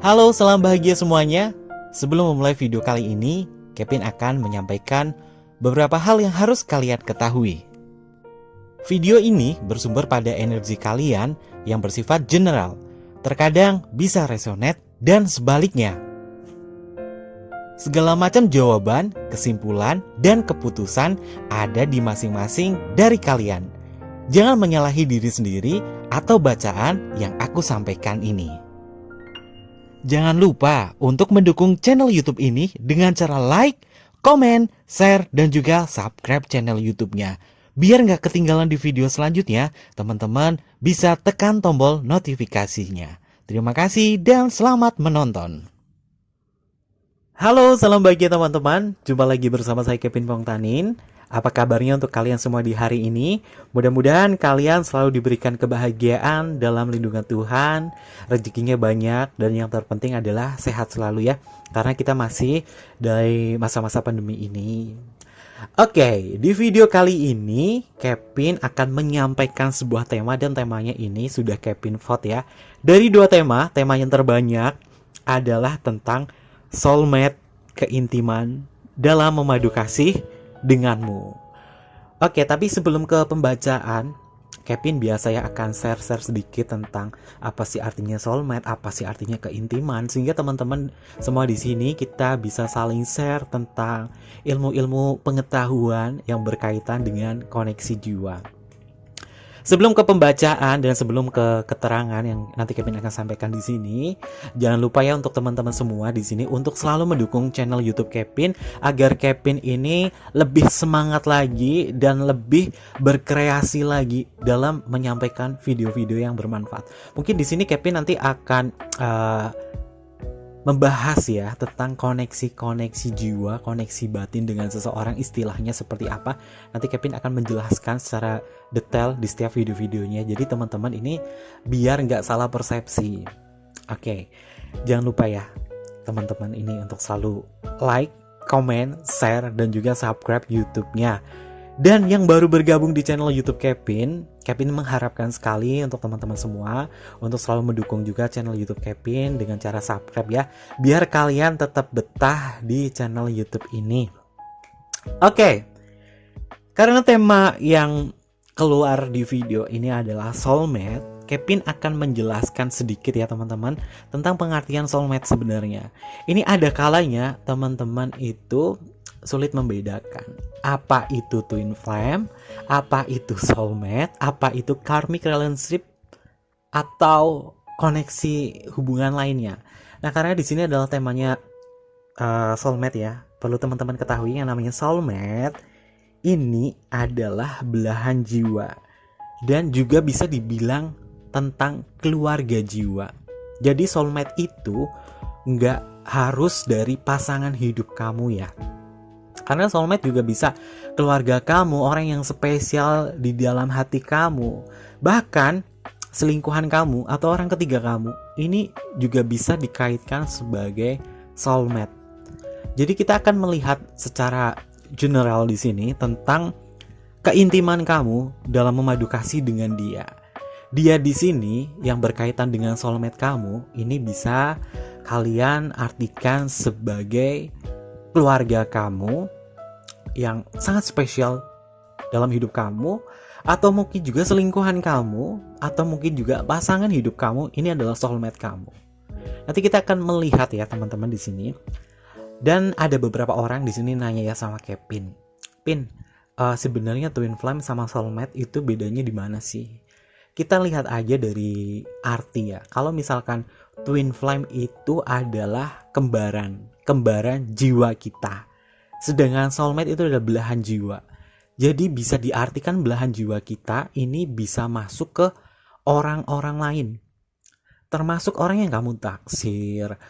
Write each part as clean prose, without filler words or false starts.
Halo, salam bahagia semuanya. Sebelum memulai video kali ini, Kevin akan menyampaikan beberapa hal yang harus kalian ketahui. Video ini bersumber pada energi kalian yang bersifat general, terkadang bisa resonate dan sebaliknya. Segala macam jawaban, kesimpulan, dan keputusan ada di masing-masing dari kalian. Jangan menyalahi diri sendiri atau bacaan yang aku sampaikan ini. Jangan lupa untuk mendukung channel YouTube ini dengan cara like, komen, share, dan juga subscribe channel YouTube-nya. Biar nggak ketinggalan di video selanjutnya, teman-teman bisa tekan tombol notifikasinya. Terima kasih dan selamat menonton. Halo, salam bahagia teman-teman. Jumpa lagi bersama saya Kevin Pongtanin. Apa kabarnya untuk kalian semua di hari ini? Mudah-mudahan kalian selalu diberikan kebahagiaan dalam lindungan Tuhan, rezekinya banyak, dan yang terpenting adalah sehat selalu ya. Karena kita masih dari masa-masa pandemi ini. Oke, di video kali ini Kevin akan menyampaikan sebuah tema dan temanya ini sudah Kevin vote ya. Dari dua tema yang terbanyak adalah tentang soulmate, keintiman dalam memadu kasih denganmu. Oke, tapi sebelum ke pembacaan, Kevin biasa ya akan share sedikit tentang apa sih artinya soulmate, apa sih artinya keintiman, sehingga teman-teman semua di sini kita bisa saling share tentang ilmu-ilmu pengetahuan yang berkaitan dengan koneksi jiwa. Sebelum ke pembacaan dan sebelum ke keterangan yang nanti Kevin akan sampaikan di sini, jangan lupa ya untuk teman-teman semua di sini untuk selalu mendukung channel YouTube Kevin agar Kevin ini lebih semangat lagi dan lebih berkreasi lagi dalam menyampaikan video-video yang bermanfaat. Mungkin di sini Kevin nanti akan membahas ya tentang koneksi jiwa, koneksi batin dengan seseorang, istilahnya seperti apa. Nanti Kevin akan menjelaskan secara detail di setiap video-videonya. Jadi teman-teman ini biar nggak salah persepsi. Oke, jangan lupa ya teman-teman ini untuk selalu like, comment, share, dan juga subscribe YouTube-nya. Dan yang baru bergabung di channel YouTube Kevin mengharapkan sekali untuk teman-teman semua untuk selalu mendukung juga channel YouTube Kevin dengan cara subscribe ya, biar kalian tetap betah di channel YouTube ini. Oke, karena tema yang keluar di video ini adalah soulmate, Kevin akan menjelaskan sedikit ya teman-teman tentang pengertian soulmate sebenarnya. Ini ada kalanya teman-teman itu sulit membedakan apa itu twin flame, apa itu soulmate, apa itu karmic relationship atau koneksi hubungan lainnya. Nah, karena di sini adalah temanya soulmate ya. Perlu teman-teman ketahui yang namanya soulmate ini adalah belahan jiwa dan juga bisa dibilang tentang keluarga jiwa. Jadi soulmate itu nggak harus dari pasangan hidup kamu ya. Karena soulmate juga bisa keluarga kamu, orang yang spesial di dalam hati kamu. Bahkan selingkuhan kamu atau orang ketiga kamu ini juga bisa dikaitkan sebagai soulmate. Jadi kita akan melihat secara general di sini tentang keintiman kamu dalam memadu kasih dengan dia. Dia di sini yang berkaitan dengan soulmate kamu ini bisa kalian artikan sebagai keluarga kamu yang sangat spesial dalam hidup kamu, atau mungkin juga selingkuhan kamu, atau mungkin juga pasangan hidup kamu ini adalah soulmate kamu. Nanti kita akan melihat ya teman-teman di sini. Dan ada beberapa orang di sini nanya ya sama Kevin, sebenarnya twin flame sama soulmate itu bedanya di mana sih? Kita lihat aja dari arti ya. Kalau misalkan twin flame itu adalah kembaran jiwa kita. Sedangkan soulmate itu adalah belahan jiwa. Jadi bisa diartikan belahan jiwa kita ini bisa masuk ke orang-orang lain. Termasuk orang yang kamu taksir,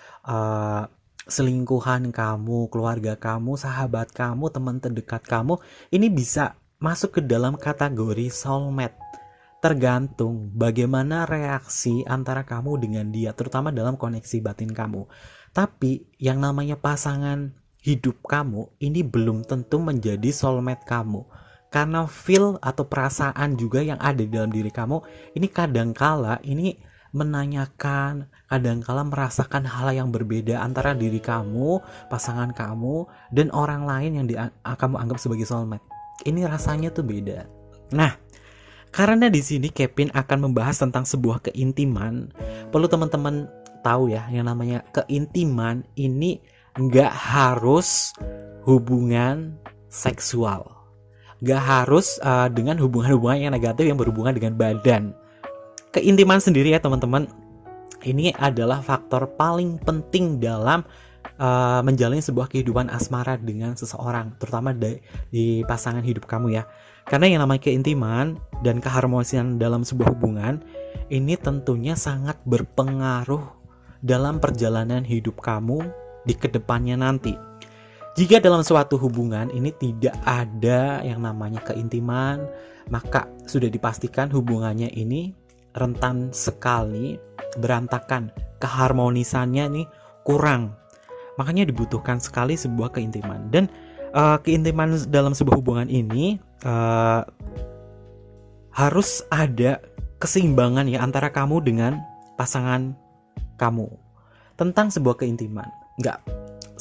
selingkuhan kamu, keluarga kamu, sahabat kamu, teman terdekat kamu. Ini bisa masuk ke dalam kategori soulmate. Tergantung bagaimana reaksi antara kamu dengan dia, terutama dalam koneksi batin kamu. Tapi yang namanya pasangan hidup kamu ini belum tentu menjadi soulmate kamu. Karena feel atau perasaan juga yang ada di dalam diri kamu ini kadangkala ini menanyakan, kadangkala merasakan hal yang berbeda antara diri kamu, pasangan kamu, dan orang lain yang kamu anggap sebagai soulmate. Ini rasanya tuh beda. Nah, karena di sini Kevin akan membahas tentang sebuah keintiman, perlu teman-teman tahu ya, yang namanya keintiman ini nggak harus hubungan seksual, nggak harus dengan hubungan-hubungan yang negatif yang berhubungan dengan badan. Keintiman sendiri ya teman-teman, ini adalah faktor paling penting dalam menjalani sebuah kehidupan asmara dengan seseorang, terutama di pasangan hidup kamu ya. Karena yang namanya keintiman dan keharmonisan dalam sebuah hubungan ini tentunya sangat berpengaruh dalam perjalanan hidup kamu di kedepannya nanti. Jika dalam suatu hubungan ini tidak ada yang namanya keintiman, maka sudah dipastikan hubungannya ini rentan sekali berantakan, keharmonisannya nih kurang. Makanya dibutuhkan sekali sebuah keintiman. Dan keintiman dalam sebuah hubungan ini harus ada keseimbangan ya antara kamu dengan pasangan kamu. Tentang sebuah keintiman, nggak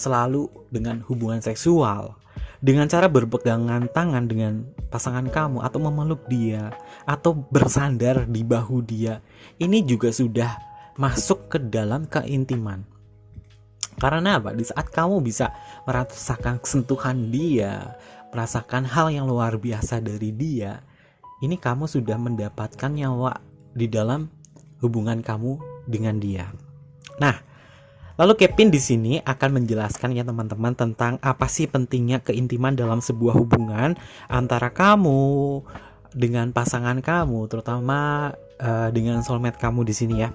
selalu dengan hubungan seksual, dengan cara berpegangan tangan dengan pasangan kamu, atau memeluk dia, atau bersandar di bahu dia. Ini juga sudah masuk ke dalam keintiman. Karena apa? Di saat kamu bisa merasakan sentuhan dia, merasakan hal yang luar biasa dari dia, ini kamu sudah mendapatkan nyawa di dalam hubungan kamu dengan dia. Nah, lalu Kevin di sini akan menjelaskan ya teman-teman tentang apa sih pentingnya keintiman dalam sebuah hubungan antara kamu dengan pasangan kamu, terutama dengan soulmate kamu di sini ya.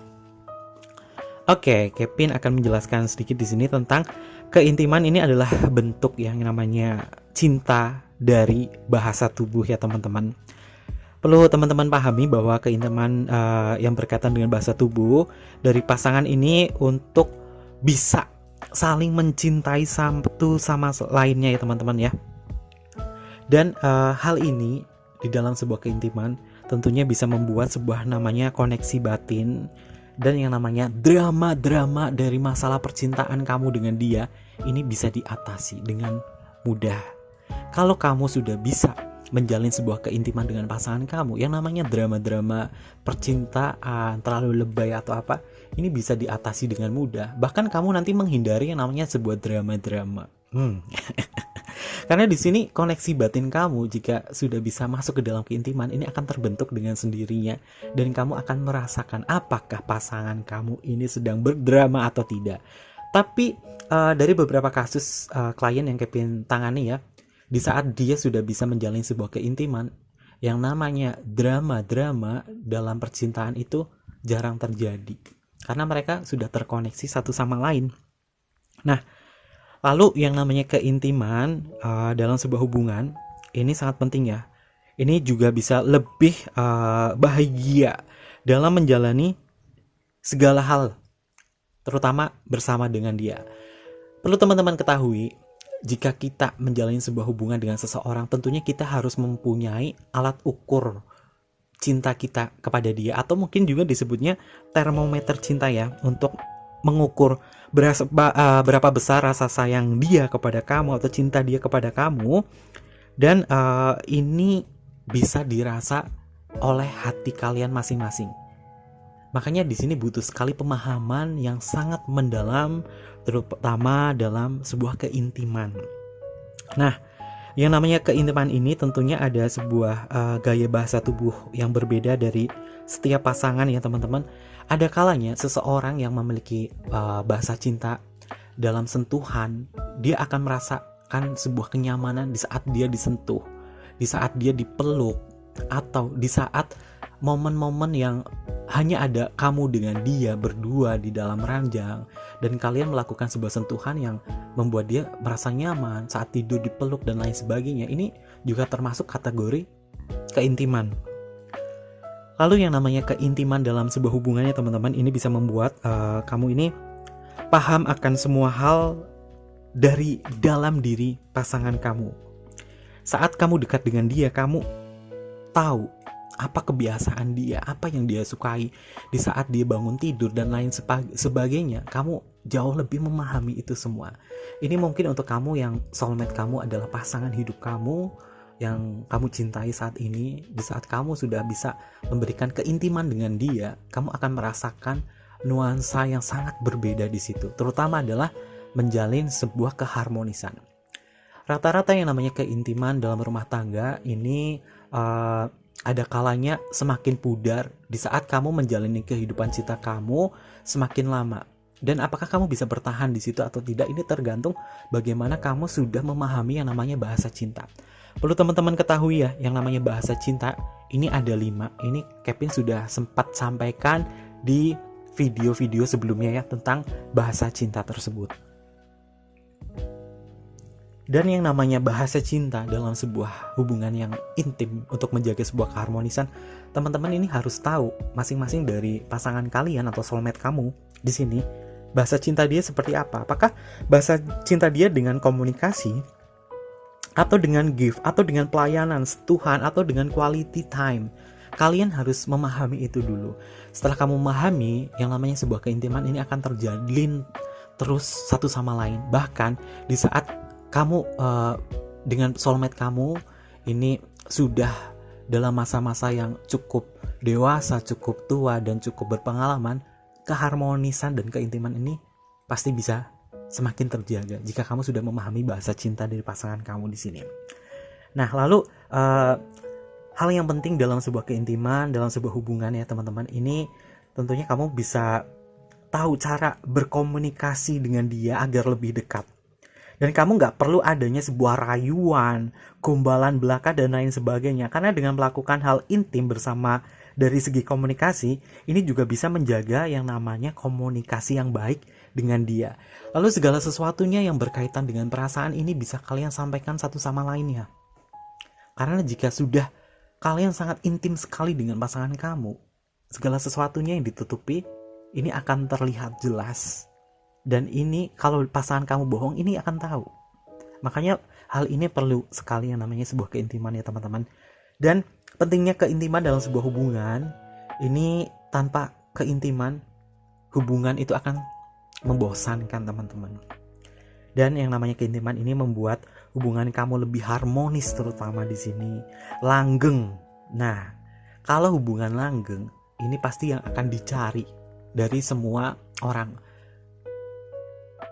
Oke, Kevin akan menjelaskan sedikit di sini tentang keintiman ini adalah bentuk yang namanya cinta dari bahasa tubuh ya teman-teman. Perlu teman-teman pahami bahwa keintiman yang berkaitan dengan bahasa tubuh dari pasangan ini untuk bisa saling mencintai satu sama lainnya ya teman-teman ya. Dan hal ini di dalam sebuah keintiman tentunya bisa membuat sebuah namanya koneksi batin, dan yang namanya drama-drama dari masalah percintaan kamu dengan dia ini bisa diatasi dengan mudah. Kalau kamu sudah bisa menjalin sebuah keintiman dengan pasangan kamu, yang namanya drama-drama percintaan terlalu lebay atau apa, ini bisa diatasi dengan mudah. Bahkan kamu nanti menghindari yang namanya sebuah drama-drama. Karena di sini koneksi batin kamu jika sudah bisa masuk ke dalam keintiman ini akan terbentuk dengan sendirinya, dan kamu akan merasakan apakah pasangan kamu ini sedang berdrama atau tidak. Tapi dari beberapa kasus klien yang Kevin tangani ya, di saat dia sudah bisa menjalin sebuah keintiman, yang namanya drama-drama dalam percintaan itu jarang terjadi. Karena mereka sudah terkoneksi satu sama lain. Nah, lalu yang namanya keintiman dalam sebuah hubungan ini sangat penting ya. Ini juga bisa lebih bahagia dalam menjalani segala hal, terutama bersama dengan dia. Perlu teman-teman ketahui, jika kita menjalani sebuah hubungan dengan seseorang, tentunya kita harus mempunyai alat ukur cinta kita kepada dia, atau mungkin juga disebutnya termometer cinta ya, untuk mengukur berapa besar rasa sayang dia kepada kamu atau cinta dia kepada kamu. Dan ini bisa dirasa oleh hati kalian masing-masing. Makanya di sini butuh sekali pemahaman yang sangat mendalam, terutama dalam sebuah keintiman. Nah, yang namanya keintiman ini tentunya ada sebuah gaya bahasa tubuh yang berbeda dari setiap pasangan ya teman-teman. Ada kalanya seseorang yang memiliki bahasa cinta dalam sentuhan, dia akan merasakan sebuah kenyamanan di saat dia disentuh, di saat dia dipeluk, atau di saat momen-momen yang hanya ada kamu dengan dia berdua di dalam ranjang, dan kalian melakukan sebuah sentuhan yang membuat dia merasa nyaman saat tidur dipeluk dan lain sebagainya. Ini juga termasuk kategori keintiman. Lalu yang namanya keintiman dalam sebuah hubungannya teman-teman, ini bisa membuat kamu ini paham akan semua hal dari dalam diri pasangan kamu. Saat kamu dekat dengan dia, kamu tahu apa kebiasaan dia, apa yang dia sukai di saat dia bangun tidur dan lain sebagainya. Kamu jauh lebih memahami itu semua. Ini mungkin untuk kamu yang soulmate kamu adalah pasangan hidup kamu yang kamu cintai saat ini. Di saat kamu sudah bisa memberikan keintiman dengan dia, kamu akan merasakan nuansa yang sangat berbeda di situ. Terutama adalah menjalin sebuah keharmonisan. Rata-rata yang namanya keintiman dalam rumah tangga ini ada kalanya semakin pudar di saat kamu menjalani kehidupan cinta kamu semakin lama. Dan apakah kamu bisa bertahan di situ atau tidak, ini tergantung bagaimana kamu sudah memahami yang namanya bahasa cinta. Perlu teman-teman ketahui ya, yang namanya bahasa cinta ini ada 5. Ini Kevin sudah sempat sampaikan di video-video sebelumnya ya tentang bahasa cinta tersebut. Dan yang namanya bahasa cinta dalam sebuah hubungan yang intim untuk menjaga sebuah keharmonisan, teman-teman ini harus tahu masing-masing dari pasangan kalian atau soulmate kamu di sini bahasa cinta dia seperti apa. Apakah bahasa cinta dia dengan komunikasi, atau dengan gift, atau dengan pelayanan, sentuhan, atau dengan quality time? Kalian harus memahami itu dulu. Setelah kamu memahami, yang namanya sebuah keintiman ini akan terjalin terus satu sama lain. Bahkan di saat kamu dengan soulmate kamu ini sudah dalam masa-masa yang cukup dewasa, cukup tua, dan cukup berpengalaman, keharmonisan dan keintiman ini pasti bisa semakin terjaga jika kamu sudah memahami bahasa cinta dari pasangan kamu di sini. Nah, lalu hal yang penting dalam sebuah keintiman, dalam sebuah hubungan ya teman-teman, ini tentunya kamu bisa tahu cara berkomunikasi dengan dia agar lebih dekat. Dan kamu gak perlu adanya sebuah rayuan, gombalan belaka, dan lain sebagainya. Karena dengan melakukan hal intim bersama dari segi komunikasi, ini juga bisa menjaga yang namanya komunikasi yang baik dengan dia. Lalu segala sesuatunya yang berkaitan dengan perasaan ini bisa kalian sampaikan satu sama lainnya. Karena jika sudah kalian sangat intim sekali dengan pasangan kamu, segala sesuatunya yang ditutupi, ini akan terlihat jelas. Dan ini kalau pasangan kamu bohong, ini akan tahu. Makanya hal ini perlu sekali yang namanya sebuah keintiman ya teman-teman. Dan pentingnya keintiman dalam sebuah hubungan, ini tanpa keintiman, hubungan itu akan membosankan teman-teman. Dan yang namanya keintiman ini membuat hubungan kamu lebih harmonis, terutama di sini. Langgeng. Nah, kalau hubungan langgeng, ini pasti yang akan dicari dari semua orang.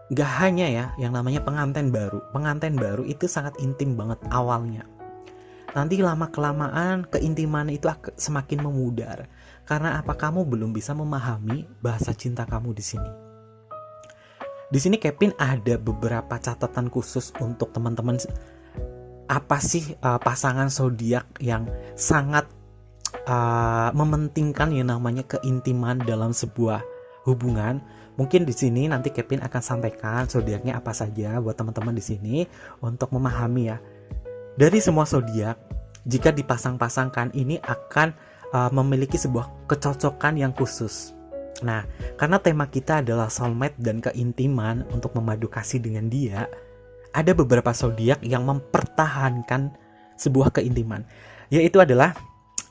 Gak hanya ya yang namanya pengantin baru. Pengantin baru itu sangat intim banget awalnya. Nanti lama-kelamaan keintiman itu semakin memudar. Karena apa? Kamu belum bisa memahami bahasa cinta kamu di sini. Di sini Kevin ada beberapa catatan khusus untuk teman-teman. Apa sih pasangan zodiak yang sangat mementingkan yang namanya keintiman dalam sebuah hubungan? Mungkin di sini nanti Kevin akan sampaikan zodiaknya apa saja buat teman-teman di sini untuk memahami ya. Dari semua zodiak, jika dipasang-pasangkan ini akan memiliki sebuah kecocokan yang khusus. Nah, karena tema kita adalah soulmate dan keintiman untuk memadu kasih dengan dia, ada beberapa zodiak yang mempertahankan sebuah keintiman, yaitu adalah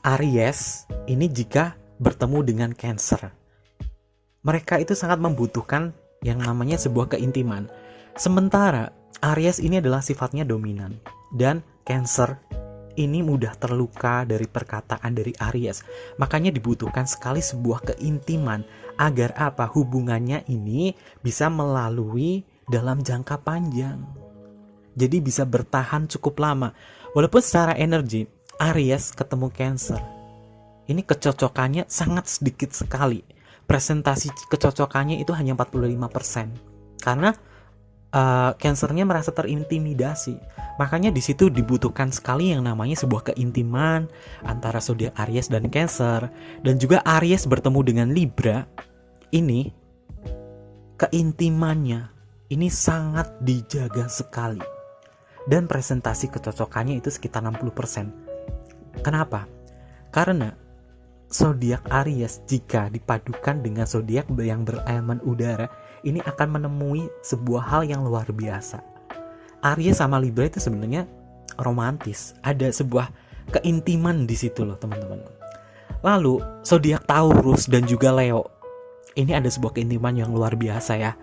Aries. Ini jika bertemu dengan Cancer. Mereka itu sangat membutuhkan yang namanya sebuah keintiman. Sementara Aries ini adalah sifatnya dominan, dan Cancer ini mudah terluka dari perkataan dari Aries. Makanya dibutuhkan sekali sebuah keintiman agar apa? Hubungannya ini bisa melalui dalam jangka panjang. Jadi bisa bertahan cukup lama. Walaupun secara energi Aries ketemu Cancer, ini kecocokannya sangat sedikit sekali. Presentasi kecocokannya itu hanya 45%. Karena Cancernya merasa terintimidasi. Makanya di situ dibutuhkan sekali yang namanya sebuah keintiman antara zodiak Aries dan Cancer. Dan juga Aries bertemu dengan Libra. Ini keintimannya ini sangat dijaga sekali. Dan presentasi kecocokannya itu sekitar 60%. Kenapa? Karena zodiak Aries jika dipadukan dengan zodiak yang berelemen udara, ini akan menemui sebuah hal yang luar biasa. Aries sama Libra itu sebenarnya romantis. Ada sebuah keintiman di situ loh teman-teman. Lalu zodiak Taurus dan juga Leo, ini ada sebuah keintiman yang luar biasa ya.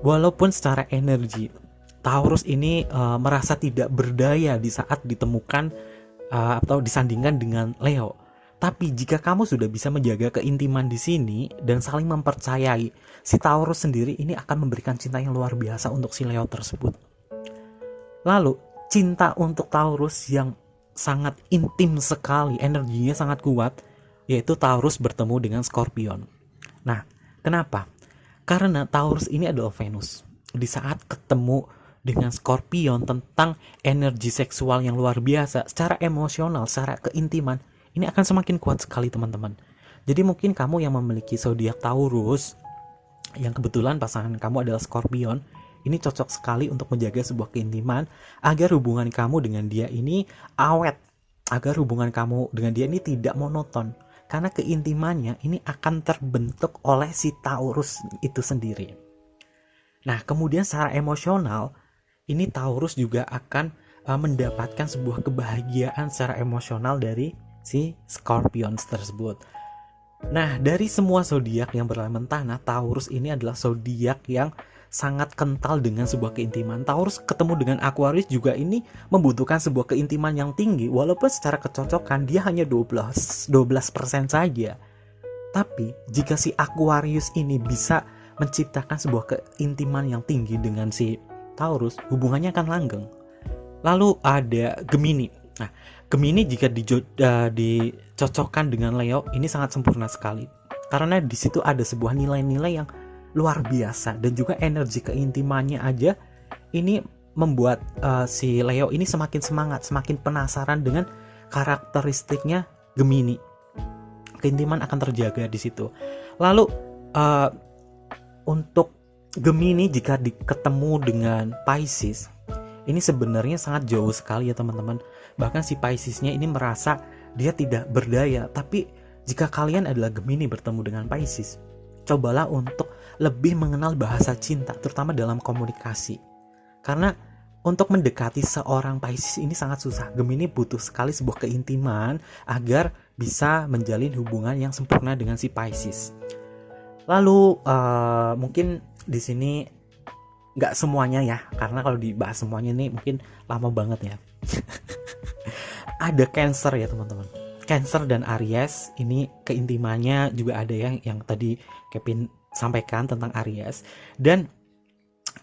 Walaupun secara energi Taurus ini merasa tidak berdaya di saat ditemukan atau disandingkan dengan Leo. Tapi jika kamu sudah bisa menjaga keintiman di sini dan saling mempercayai, si Taurus sendiri ini akan memberikan cinta yang luar biasa untuk si Leo tersebut. Lalu, cinta untuk Taurus yang sangat intim sekali, energinya sangat kuat, yaitu Taurus bertemu dengan Scorpion. Nah, kenapa? Karena Taurus ini adalah Venus. Di saat ketemu dengan Scorpion tentang energi seksual yang luar biasa, secara emosional, secara keintiman, ini akan semakin kuat sekali teman-teman. Jadi mungkin kamu yang memiliki zodiak Taurus, yang kebetulan pasangan kamu adalah Scorpion, ini cocok sekali untuk menjaga sebuah keintiman agar hubungan kamu dengan dia ini awet, agar hubungan kamu dengan dia ini tidak monoton. Karena keintimannya ini akan terbentuk oleh si Taurus itu sendiri. Nah, kemudian secara emosional, ini Taurus juga akan mendapatkan sebuah kebahagiaan secara emosional dari si Scorpion tersebut. Nah, dari semua zodiak yang berelemen tanah, Taurus ini adalah zodiak yang sangat kental dengan sebuah keintiman. Taurus ketemu dengan Aquarius juga ini membutuhkan sebuah keintiman yang tinggi, walaupun secara kecocokan dia hanya 12% saja. Tapi jika si Aquarius ini bisa menciptakan sebuah keintiman yang tinggi dengan si Taurus, hubungannya akan langgeng. Lalu ada Gemini. Nah, Gemini jika dicocokkan dengan Leo ini sangat sempurna sekali. Karena di situ ada sebuah nilai-nilai yang luar biasa dan juga energi keintimannya aja ini membuat si Leo ini semakin semangat, semakin penasaran dengan karakteristiknya Gemini. Keintiman akan terjaga di situ. Lalu untuk Gemini jika ketemu dengan Pisces, ini sebenarnya sangat jauh sekali ya teman-teman. Bahkan si Piscesnya ini merasa dia tidak berdaya. Tapi jika kalian adalah Gemini bertemu dengan Pisces, cobalah untuk lebih mengenal bahasa cinta, terutama dalam komunikasi. Karena untuk mendekati seorang Pisces ini sangat susah. Gemini butuh sekali sebuah keintiman agar bisa menjalin hubungan yang sempurna dengan si Pisces. Lalu mungkin di sini nggak semuanya ya, karena kalau dibahas semuanya ini mungkin lama banget ya. Ada Cancer ya teman-teman. Cancer dan Aries ini keintimannya juga ada yang tadi Kevin sampaikan tentang Aries. Dan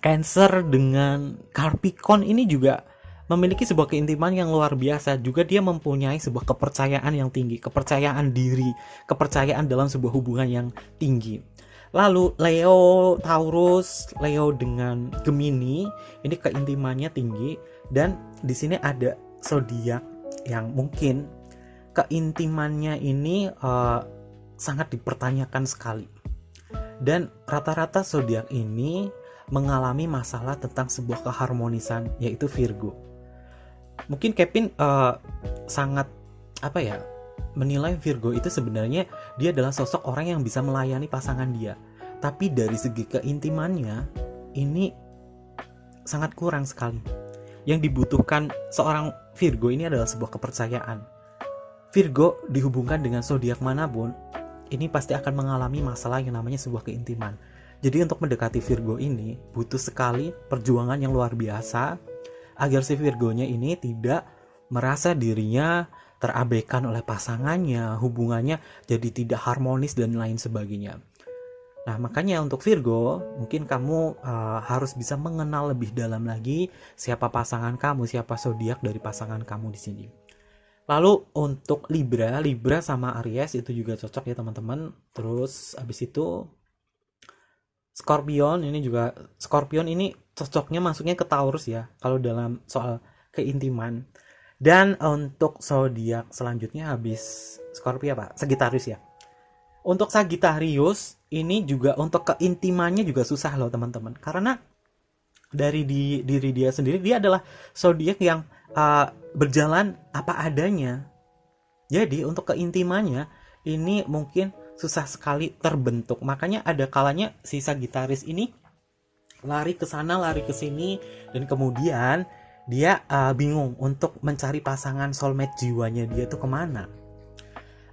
Cancer dengan Capricorn ini juga memiliki sebuah keintiman yang luar biasa. Juga dia mempunyai sebuah kepercayaan yang tinggi, kepercayaan diri, kepercayaan dalam sebuah hubungan yang tinggi. Lalu Leo Taurus, Leo dengan Gemini, ini keintimannya tinggi. Dan di sini ada zodiak yang mungkin keintimannya ini sangat dipertanyakan sekali. Dan rata-rata zodiak ini mengalami masalah tentang sebuah keharmonisan, yaitu Virgo. Mungkin Kevin sangat menilai Virgo itu sebenarnya dia adalah sosok orang yang bisa melayani pasangan dia. Tapi dari segi keintimannya ini sangat kurang sekali. Yang dibutuhkan seorang Virgo ini adalah sebuah kepercayaan. Virgo dihubungkan dengan zodiak manapun, ini pasti akan mengalami masalah yang namanya sebuah keintiman. Jadi untuk mendekati Virgo ini butuh sekali perjuangan yang luar biasa agar si Virgonya ini tidak merasa dirinya terabaikan oleh pasangannya, hubungannya jadi tidak harmonis dan lain sebagainya. Nah, makanya untuk Virgo, mungkin kamu harus bisa mengenal lebih dalam lagi siapa pasangan kamu, siapa zodiak dari pasangan kamu di sini. Lalu untuk Libra sama Aries itu juga cocok ya teman-teman. Terus abis itu Scorpion ini cocoknya masuknya ke Taurus ya, kalau dalam soal keintiman. Dan untuk zodiak selanjutnya habis Scorpio Sagittarius ya. Untuk Sagittarius ini juga untuk keintimannya juga susah loh teman-teman. Karena dari diri dia sendiri, dia adalah zodiak yang berjalan apa adanya. Jadi untuk keintimannya ini mungkin susah sekali terbentuk. Makanya ada kalanya si Sagittarius ini lari ke sana, lari ke sini, dan kemudian dia bingung untuk mencari pasangan soulmate jiwanya dia tuh kemana.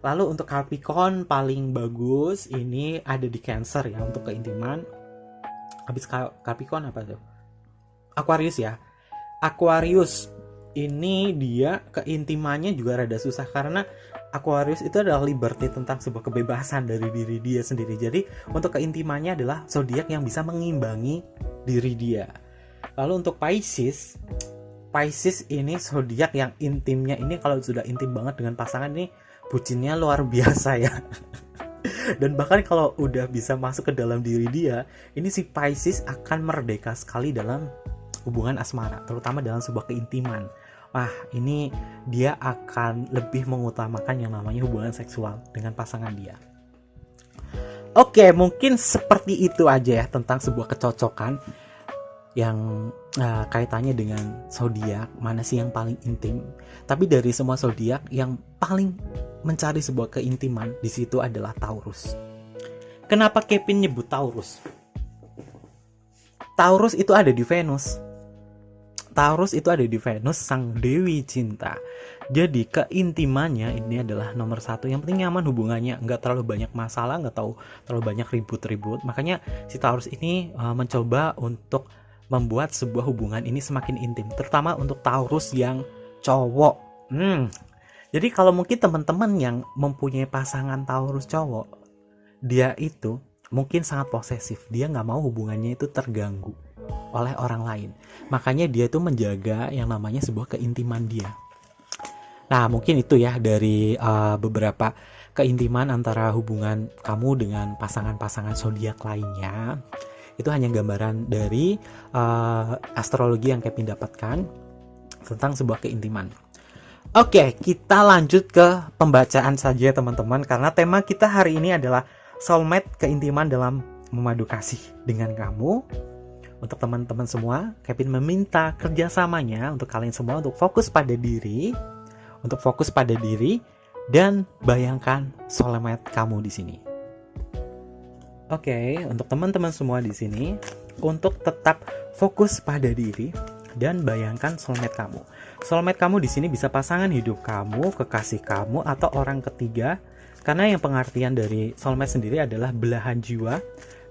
Lalu untuk Capricorn paling bagus ini ada di Cancer ya untuk keintiman. Habis Capricorn apa tuh? Aquarius ya. Aquarius ini dia keintimannya juga rada susah karena Aquarius itu adalah liberty, tentang sebuah kebebasan dari diri dia sendiri. Jadi untuk keintimannya adalah zodiak yang bisa mengimbangi diri dia. Lalu untuk Pisces ini zodiak yang intimnya ini kalau sudah intim banget dengan pasangan ini bucinnya luar biasa ya. Dan bahkan kalau udah bisa masuk ke dalam diri dia, ini si Pisces akan merdeka sekali dalam hubungan asmara, terutama dalam sebuah keintiman. Wah, ini dia akan lebih mengutamakan yang namanya hubungan seksual dengan pasangan dia. Oke, mungkin seperti itu aja ya tentang sebuah kecocokan yang kaitannya dengan zodiak, mana sih yang paling intim. Tapi dari semua zodiak yang paling mencari sebuah keintiman di situ adalah Taurus. Kenapa Kevin nyebut Taurus? Taurus itu ada di Venus. Taurus itu ada di Venus, sang dewi cinta. Jadi keintimannya ini adalah nomor satu. Yang penting nyaman hubungannya, nggak terlalu banyak masalah, nggak terlalu banyak ribut-ribut. Makanya si Taurus ini mencoba untuk membuat sebuah hubungan ini semakin intim, terutama untuk Taurus yang cowok. Jadi kalau mungkin teman-teman yang mempunyai pasangan Taurus cowok, dia itu mungkin sangat posesif. Dia nggak mau hubungannya itu terganggu oleh orang lain. Makanya dia tuh menjaga yang namanya sebuah keintiman dia. Nah, mungkin itu ya dari beberapa keintiman antara hubungan kamu dengan pasangan-pasangan zodiak lainnya. Itu hanya gambaran dari astrologi yang Kevin dapatkan tentang sebuah keintiman. Oke, kita lanjut ke pembacaan saja teman-teman, karena tema kita hari ini adalah soulmate, keintiman dalam memadu kasih dengan kamu. Untuk teman-teman semua, Kevin meminta kerjasamanya untuk kalian semua untuk fokus pada diri, dan bayangkan soulmate kamu di sini. Oke, untuk teman-teman semua di sini, untuk tetap fokus pada diri dan bayangkan soulmate kamu. Soulmate kamu di sini bisa pasangan hidup kamu, kekasih kamu, atau orang ketiga. Karena yang pengertian dari soulmate sendiri adalah belahan jiwa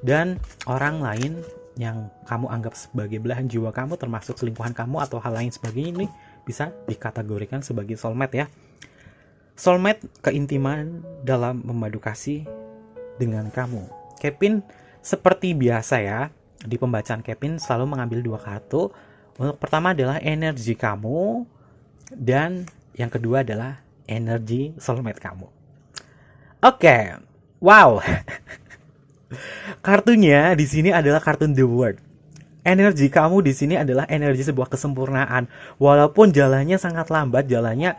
dan orang lain yang kamu anggap sebagai belahan jiwa kamu, termasuk selingkuhan kamu atau hal lain sebagainya, ini bisa dikategorikan sebagai soulmate ya. Soulmate, keintiman dalam memadu kasih dengan kamu. Kevin seperti biasa ya, di pembacaan Kevin selalu mengambil 2 kartu. Untuk pertama adalah energi kamu, dan yang kedua adalah energi soulmate kamu. Oke, wow. Kartunya di sini adalah kartu The World. Energi kamu di sini adalah energi sebuah kesempurnaan. Walaupun jalannya sangat lambat, jalannya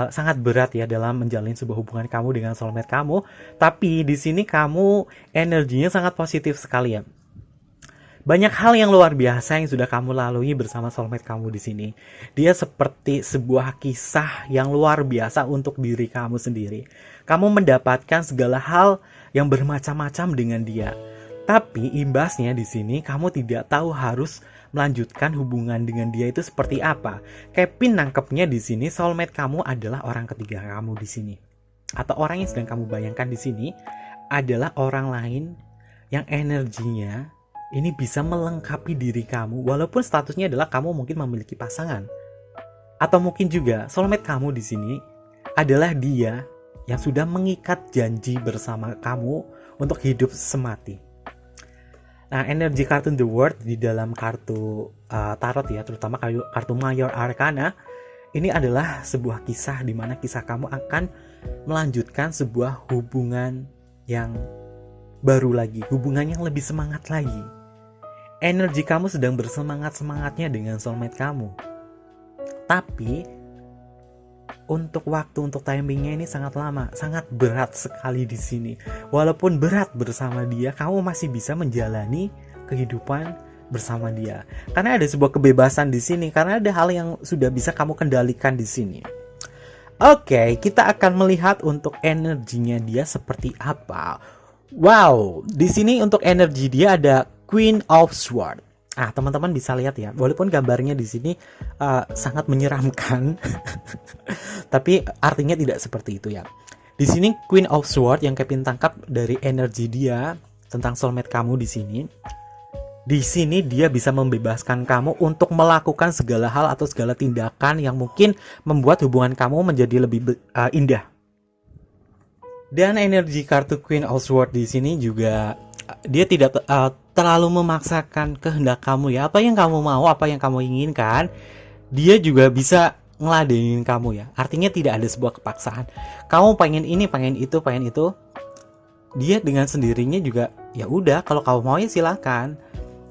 sangat berat ya dalam menjalin sebuah hubungan kamu dengan soulmate kamu, tapi di sini kamu energinya sangat positif sekali ya. Banyak hal yang luar biasa yang sudah kamu lalui bersama soulmate kamu di sini. Dia seperti sebuah kisah yang luar biasa untuk diri kamu sendiri. Kamu mendapatkan segala hal yang bermacam-macam dengan dia. Tapi imbasnya di sini kamu tidak tahu harus melanjutkan hubungan dengan dia itu seperti apa. Kevin nangkepnya di sini soulmate kamu adalah orang ketiga kamu di sini. Atau orang yang sedang kamu bayangkan di sini adalah orang lain yang energinya ini bisa melengkapi diri kamu, walaupun statusnya adalah kamu mungkin memiliki pasangan. Atau mungkin juga soulmate kamu di sini adalah dia yang sudah mengikat janji bersama kamu untuk hidup semati. Nah, energi kartu The World di dalam kartu tarot ya, terutama kartu Major Arcana, ini adalah sebuah kisah di mana kisah kamu akan melanjutkan sebuah hubungan yang baru lagi, hubungan yang lebih semangat lagi. Energi kamu sedang bersemangat-semangatnya dengan soulmate kamu. Tapi untuk waktu, untuk timingnya ini sangat lama, sangat berat sekali di sini. Walaupun berat bersama dia, kamu masih bisa menjalani kehidupan bersama dia. Karena ada sebuah kebebasan di sini, karena ada hal yang sudah bisa kamu kendalikan di sini. Oke, kita akan melihat untuk energinya dia seperti apa. Wow, di sini untuk energi dia ada Queen of Swords. Teman-teman bisa lihat ya, walaupun gambarnya di sini sangat menyeramkan, tapi artinya tidak seperti itu ya. Di sini Queen of Swords yang Kevin tangkap dari energi dia tentang soulmate kamu di sini. Di sini dia bisa membebaskan kamu untuk melakukan segala hal atau segala tindakan yang mungkin membuat hubungan kamu menjadi lebih indah. Dan energi kartu Queen of Swords di sini juga dia tidak terlalu memaksakan kehendak kamu ya. Apa yang kamu mau, apa yang kamu inginkan, dia juga bisa ngeladenin kamu ya. Artinya tidak ada sebuah kepaksaan. Kamu pengen ini, pengen itu, pengen itu. Dia dengan sendirinya juga ya udah, kalau kamu mau ya silakan.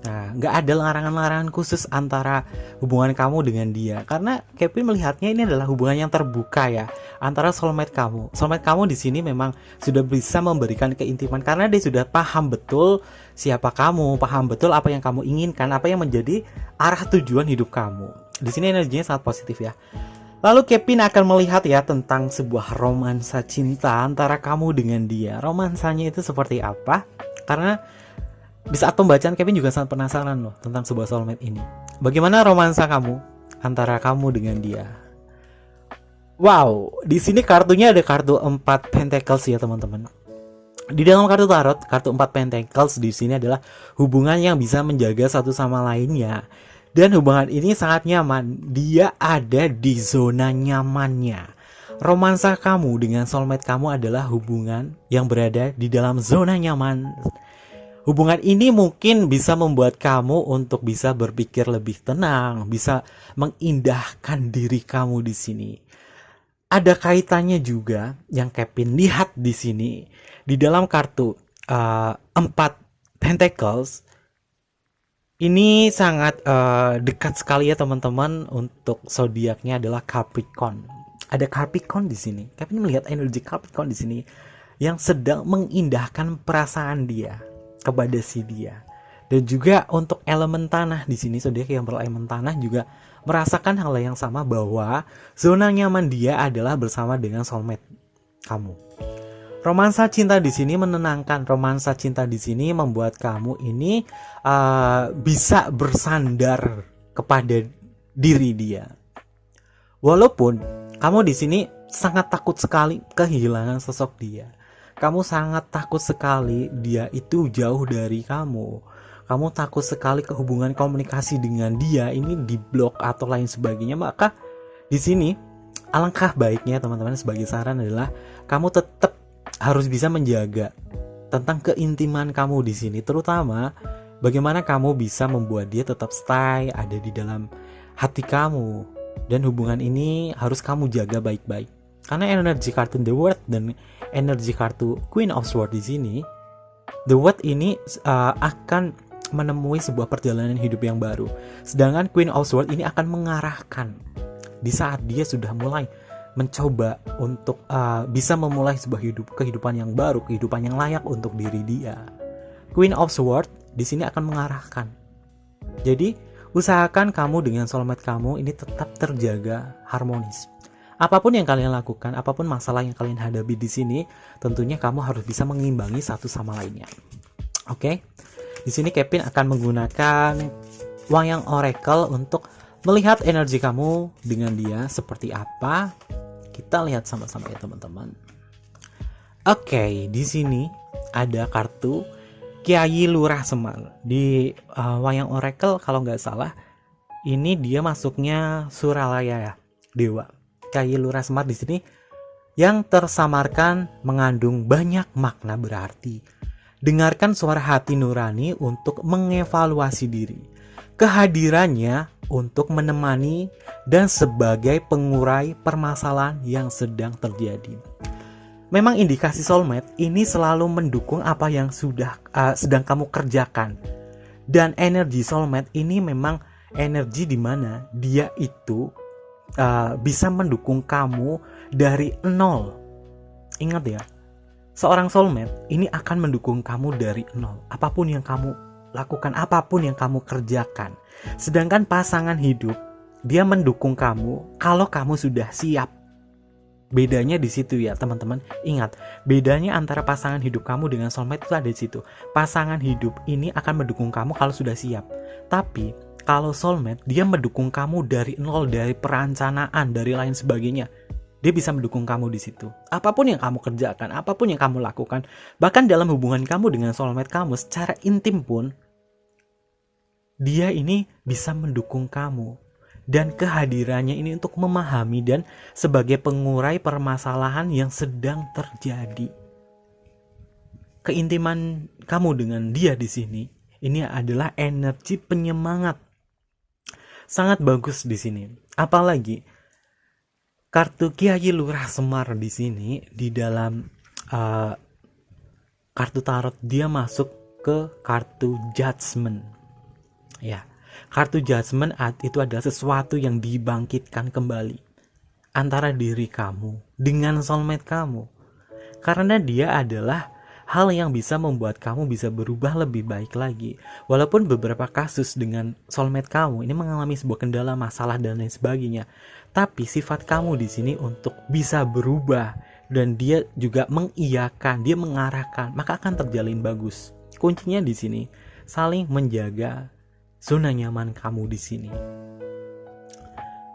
Nah, nggak ada larangan-larangan khusus antara hubungan kamu dengan dia, karena Kevin melihatnya ini adalah hubungan yang terbuka ya antara soulmate kamu. Soulmate kamu di sini memang sudah bisa memberikan keintiman karena dia sudah paham betul siapa kamu, paham betul apa yang kamu inginkan, apa yang menjadi arah tujuan hidup kamu. Di sini energinya sangat positif ya. Lalu Kevin akan melihat ya tentang sebuah romansa cinta antara kamu dengan dia. Romansanya itu seperti apa? Karena di saat pembacaan Kevin juga sangat penasaran loh tentang sebuah soulmate ini. Bagaimana romansa kamu antara kamu dengan dia? Wow, di sini kartunya ada kartu 4 Pentacles ya teman-teman. Di dalam kartu tarot, kartu 4 Pentacles di sini adalah hubungan yang bisa menjaga satu sama lainnya. Dan hubungan ini sangat nyaman. Dia ada di zona nyamannya. Romansa kamu dengan soulmate kamu adalah hubungan yang berada di dalam zona nyaman. Hubungan ini mungkin bisa membuat kamu untuk bisa berpikir lebih tenang, bisa mengindahkan diri kamu di sini. Ada kaitannya juga yang Kevin lihat di sini di dalam kartu 4 Pentacles. Ini sangat dekat sekali ya teman-teman, untuk zodiaknya adalah Capricorn. Ada Capricorn di sini. Kevin melihat energi Capricorn di sini yang sedang mengindahkan perasaan dia kepada si dia. Dan juga untuk elemen tanah di sini, zodiak yang berelemen tanah juga merasakan hal yang sama, bahwa zona nyaman dia adalah bersama dengan soulmate kamu. Romansa cinta di sini menenangkan. Romansa cinta di sini membuat kamu ini bisa bersandar kepada diri dia. Walaupun kamu di sini sangat takut sekali kehilangan sosok dia. Kamu sangat takut sekali dia itu jauh dari kamu. Kamu takut sekali ke hubungan komunikasi dengan dia ini diblok atau lain sebagainya. Maka di sini alangkah baiknya teman-teman, sebagai saran adalah kamu tetap harus bisa menjaga tentang keintiman kamu di sini, terutama bagaimana kamu bisa membuat dia tetap stay ada di dalam hati kamu. Dan hubungan ini harus kamu jaga baik-baik. Karena energi kartu The World dan energi kartu Queen of Swords di sini, The World ini akan menemui sebuah perjalanan hidup yang baru. Sedangkan Queen of Swords ini akan mengarahkan di saat dia sudah mulai mencoba untuk bisa memulai sebuah kehidupan yang baru, kehidupan yang layak untuk diri dia. Queen of Swords di sini akan mengarahkan. Jadi usahakan kamu dengan soulmate kamu ini tetap terjaga harmonis. Apapun yang kalian lakukan, apapun masalah yang kalian hadapi di sini, tentunya kamu harus bisa mengimbangi satu sama lainnya. Oke? Di sini Kevin akan menggunakan Wayang Oracle untuk melihat energi kamu dengan dia seperti apa. Kita lihat sama-sama ya teman-teman. Oke, di sini ada kartu Kiai Lurah Semar. Di Wayang Oracle kalau nggak salah, ini dia masuknya Suralaya ya, dewa. Kiai Lurah Semar di sini yang tersamarkan mengandung banyak makna berarti. Dengarkan suara hati nurani untuk mengevaluasi diri. Kehadirannya untuk menemani dan sebagai pengurai permasalahan yang sedang terjadi. Memang indikasi soulmate ini selalu mendukung apa yang sedang kamu kerjakan. Dan energi soulmate ini memang energi di mana dia itu bisa mendukung kamu dari nol. Ingat ya, seorang soulmate ini akan mendukung kamu dari nol. Apapun yang kamu lakukan, apapun yang kamu kerjakan. Sedangkan pasangan hidup, dia mendukung kamu kalau kamu sudah siap. Bedanya di situ ya teman-teman. Ingat, bedanya antara pasangan hidup kamu dengan soulmate itu ada di situ. Pasangan hidup ini akan mendukung kamu kalau sudah siap. Tapi kalau soulmate, dia mendukung kamu dari nol, dari perencanaan, dari lain sebagainya. Dia bisa mendukung kamu di situ. Apapun yang kamu kerjakan, apapun yang kamu lakukan, bahkan dalam hubungan kamu dengan soulmate kamu secara intim pun, dia ini bisa mendukung kamu. Dan kehadirannya ini untuk memahami dan sebagai pengurai permasalahan yang sedang terjadi. Keintiman kamu dengan dia di sini, ini adalah energi penyemangat. Sangat bagus di sini. Apalagi kartu Kiai Lurah Semar di sini di dalam kartu tarot dia masuk ke kartu Judgment. Ya, kartu Judgment itu adalah sesuatu yang dibangkitkan kembali antara diri kamu dengan soulmate kamu. Karena dia adalah hal yang bisa membuat kamu bisa berubah lebih baik lagi. Walaupun beberapa kasus dengan soulmate kamu ini mengalami sebuah kendala, masalah dan lain sebagainya, tapi sifat kamu di sini untuk bisa berubah dan dia juga mengiyakan, dia mengarahkan, maka akan terjalin bagus. Kuncinya di sini saling menjaga zona nyaman kamu di sini.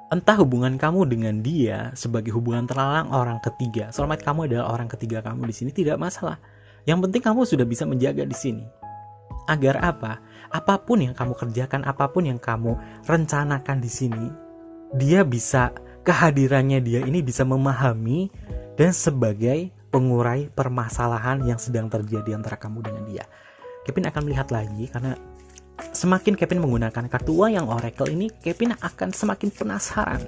Entah hubungan kamu dengan dia sebagai hubungan terlarang orang ketiga, soulmate kamu adalah orang ketiga kamu di sini, tidak masalah. Yang penting kamu sudah bisa menjaga di sini. Agar apa? Apapun yang kamu kerjakan, apapun yang kamu rencanakan di sini, dia bisa, kehadirannya dia ini bisa memahami dan sebagai pengurai permasalahan yang sedang terjadi antara kamu dengan dia. Kevin akan melihat lagi karena semakin Kevin menggunakan kartu Wayang Oracle ini, Kevin akan semakin penasaran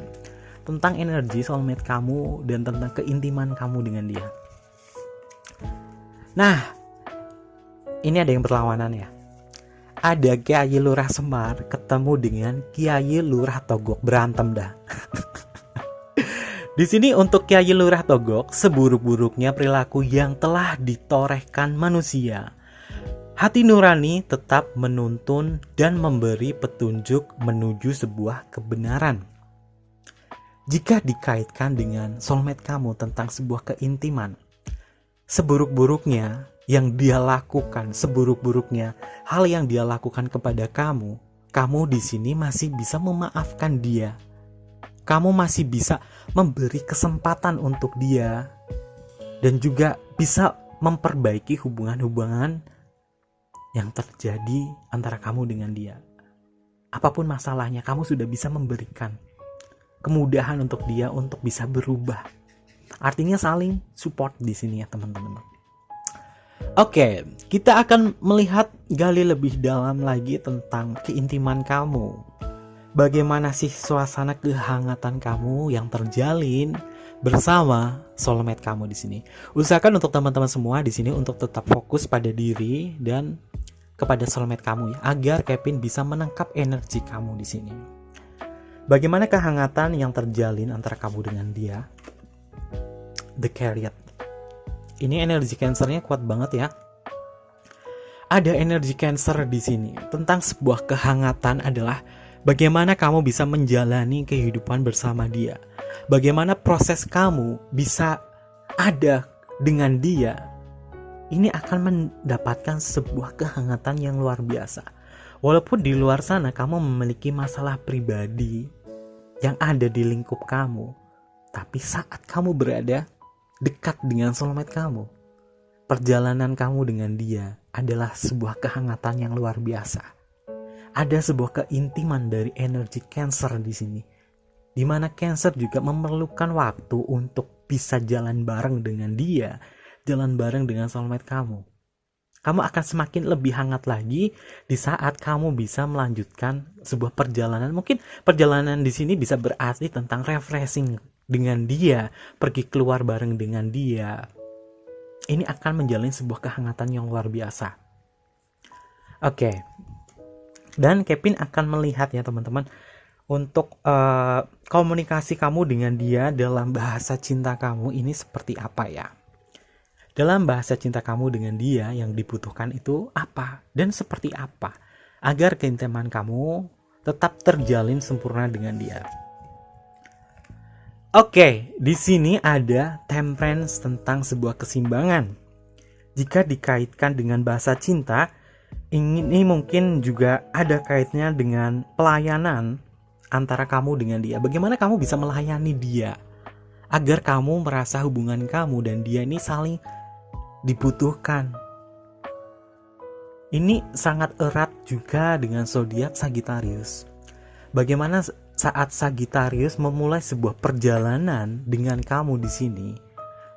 tentang energi soulmate kamu dan tentang keintiman kamu dengan dia. Nah, ini ada yang berlawanan ya. Ada Kiai Lurah Semar ketemu dengan Kiai Lurah Togok, berantem dah. Di sini untuk Kiai Lurah Togok, seburuk-buruknya perilaku yang telah ditorehkan manusia, hati nurani tetap menuntun dan memberi petunjuk menuju sebuah kebenaran. Jika dikaitkan dengan soulmate kamu tentang sebuah keintiman, seburuk-buruknya yang dia lakukan, seburuk-buruknya hal yang dia lakukan kepada kamu, kamu di sini masih bisa memaafkan dia. Kamu masih bisa memberi kesempatan untuk dia dan juga bisa memperbaiki hubungan-hubungan yang terjadi antara kamu dengan dia. Apapun masalahnya, kamu sudah bisa memberikan kemudahan untuk dia untuk bisa berubah. Artinya saling support di sini ya teman-teman. Oke, kita akan melihat gali lebih dalam lagi tentang keintiman kamu. Bagaimana sih suasana kehangatan kamu yang terjalin bersama soulmate kamu di sini. Usahakan untuk teman-teman semua di sini untuk tetap fokus pada diri dan kepada soulmate kamu ya, agar Kevin bisa menangkap energi kamu di sini. Bagaimana kehangatan yang terjalin antara kamu dengan dia? The Chariot. Ini energi Cancernya kuat banget ya. Ada energi Cancer di sini tentang sebuah kehangatan adalah bagaimana kamu bisa menjalani kehidupan bersama dia. Bagaimana proses kamu bisa ada dengan dia. Ini akan mendapatkan sebuah kehangatan yang luar biasa. Walaupun di luar sana kamu memiliki masalah pribadi yang ada di lingkup kamu, tapi saat kamu berada dekat dengan soulmate kamu, perjalanan kamu dengan dia adalah sebuah kehangatan yang luar biasa. Ada sebuah keintiman dari energi Cancer di sini, di mana Cancer juga memerlukan waktu untuk bisa jalan bareng dengan dia, jalan bareng dengan soulmate kamu. Kamu akan semakin lebih hangat lagi di saat kamu bisa melanjutkan sebuah perjalanan. Mungkin perjalanan di sini bisa berarti tentang refreshing dengan dia, pergi keluar bareng dengan dia. Ini akan menjalin sebuah kehangatan yang luar biasa. Oke. Dan Kevin akan melihat ya teman-teman, untuk komunikasi kamu dengan dia dalam bahasa cinta kamu ini seperti apa ya. Dalam bahasa cinta kamu dengan dia yang dibutuhkan itu apa dan seperti apa, agar keintiman kamu tetap terjalin sempurna dengan dia. Oke, di sini ada Temperance tentang sebuah keseimbangan. Jika dikaitkan dengan bahasa cinta, ini mungkin juga ada kaitnya dengan pelayanan antara kamu dengan dia. Bagaimana kamu bisa melayani dia agar kamu merasa hubungan kamu dan dia ini saling dibutuhkan. Ini sangat erat juga dengan zodiak Sagittarius. Bagaimana saat Sagittarius memulai sebuah perjalanan dengan kamu di sini,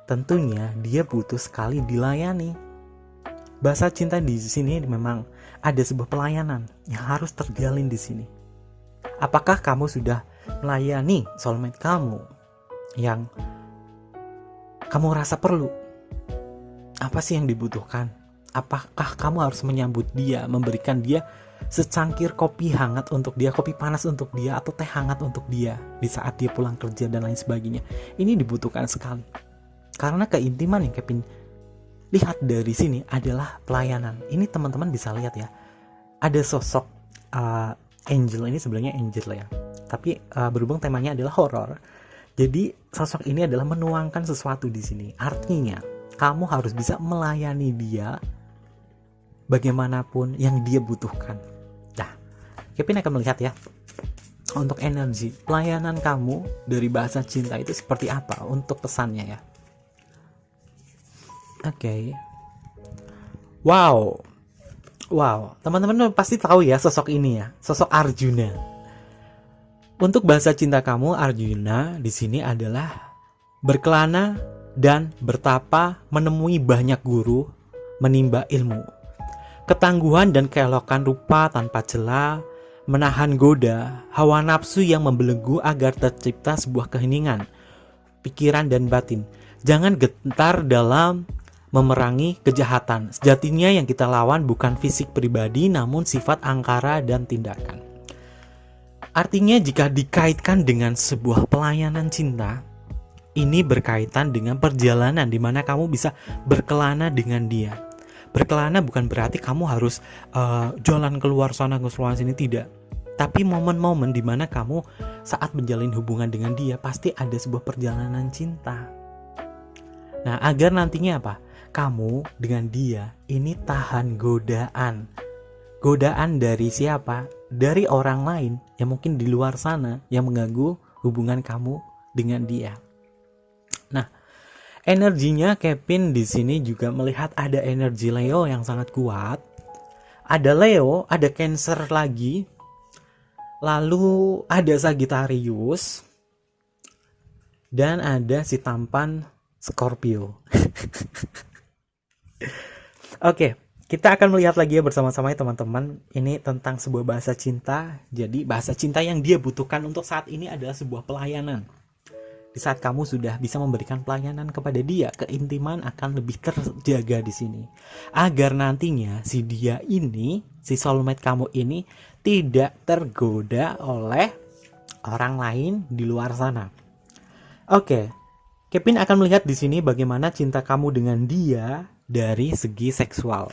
tentunya dia butuh sekali dilayani. Bahasa cinta di sini memang ada sebuah pelayanan yang harus terjalin di sini. Apakah kamu sudah melayani soulmate kamu yang kamu rasa perlu? Apa sih yang dibutuhkan? Apakah kamu harus menyambut dia, memberikan dia secangkir kopi hangat untuk dia, kopi panas untuk dia, atau teh hangat untuk dia di saat dia pulang kerja dan lain sebagainya? Ini dibutuhkan sekali. Karena keintiman yang Kevin lihat dari sini adalah pelayanan. Ini teman-teman bisa lihat ya. Ada sosok angel, ini sebenarnya angel ya. Tapi berhubung temanya adalah horor. Jadi sosok ini adalah menuangkan sesuatu di sini. Artinya, kamu harus bisa melayani dia bagaimanapun yang dia butuhkan. Nah, Kevin akan melihat ya, untuk energi pelayanan kamu dari bahasa cinta itu seperti apa untuk pesannya ya. Oke. Wow, teman-teman pasti tahu ya sosok ini ya, sosok Arjuna. Untuk bahasa cinta kamu, Arjuna di sini adalah berkelana dan bertapa, menemui banyak guru, menimba ilmu. Ketangguhan dan keelokan rupa tanpa celah, menahan goda, hawa nafsu yang membelenggu agar tercipta sebuah keheningan, pikiran dan batin. Jangan gentar dalam memerangi kejahatan. Sejatinya yang kita lawan bukan fisik pribadi, namun sifat angkara dan tindakan. Artinya jika dikaitkan dengan sebuah pelayanan cinta, ini berkaitan dengan perjalanan di mana kamu bisa berkelana dengan dia. Berkelana bukan berarti kamu harus jalan keluar sana keluar sini, tidak. Tapi momen-momen di mana kamu saat menjalin hubungan dengan dia pasti ada sebuah perjalanan cinta. Nah, agar nantinya apa? Kamu dengan dia ini tahan godaan. Godaan dari siapa? Dari orang lain yang mungkin di luar sana yang mengganggu hubungan kamu dengan dia. Nah, energinya Kevin di sini juga melihat ada energi Leo yang sangat kuat. Ada Leo, ada Cancer lagi. Lalu ada Sagittarius. Dan ada si tampan Scorpio. Oke, kita akan melihat lagi ya bersama-sama ya teman-teman. Ini tentang sebuah bahasa cinta. Jadi bahasa cinta yang dia butuhkan untuk saat ini adalah sebuah pelayanan. Di saat kamu sudah bisa memberikan pelayanan kepada dia, keintiman akan lebih terjaga di sini. Agar nantinya si dia ini, si soulmate kamu ini tidak tergoda oleh orang lain di luar sana. Oke, Kevin akan melihat di sini bagaimana cinta kamu dengan dia dari segi seksual.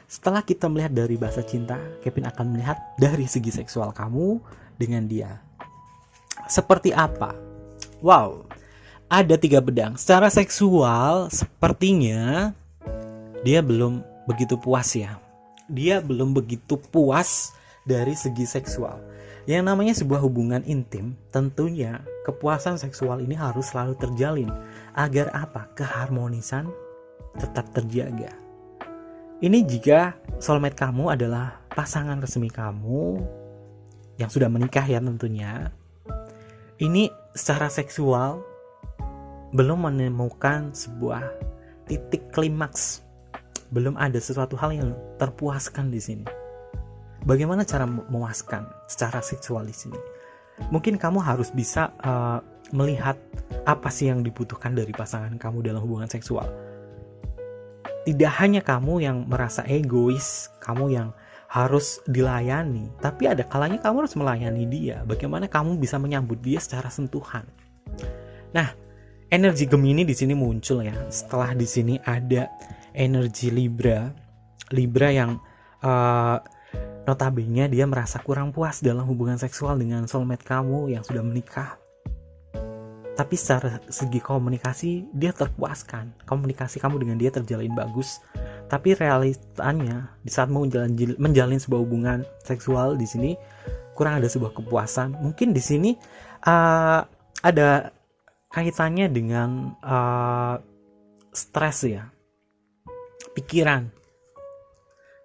Setelah kita melihat dari bahasa cinta, Kevin akan melihat dari segi seksual kamu dengan dia. Seperti apa? Wow, ada 3 bedang. Secara seksual sepertinya dia belum begitu puas ya. Dia belum begitu puas dari segi seksual. Yang namanya sebuah hubungan intim, tentunya kepuasan seksual ini harus selalu terjalin. Agar apa? Keharmonisan tetap terjaga. Ini jika soulmate kamu adalah pasangan resmi kamu yang sudah menikah ya tentunya. Ini secara seksual belum menemukan sebuah titik klimaks. Belum ada sesuatu hal yang terpuaskan di sini. Bagaimana cara memuaskan secara seksual di sini? Mungkin kamu harus bisa melihat apa sih yang dibutuhkan dari pasangan kamu dalam hubungan seksual. Tidak hanya kamu yang merasa egois, kamu yang harus dilayani, tapi ada kalanya kamu harus melayani dia. Bagaimana kamu bisa menyambut dia secara sentuhan. Nah, energi Gemini di sini muncul ya. Setelah di sini ada energi Libra yang notabene dia merasa kurang puas dalam hubungan seksual dengan soulmate kamu yang sudah menikah. Tapi secara segi komunikasi dia terpuaskan. Komunikasi kamu dengan dia terjalin bagus. Tapi realitanya di saat mau menjalin sebuah hubungan seksual di sini kurang ada sebuah kepuasan. Mungkin di sini ada kaitannya dengan stres ya, pikiran.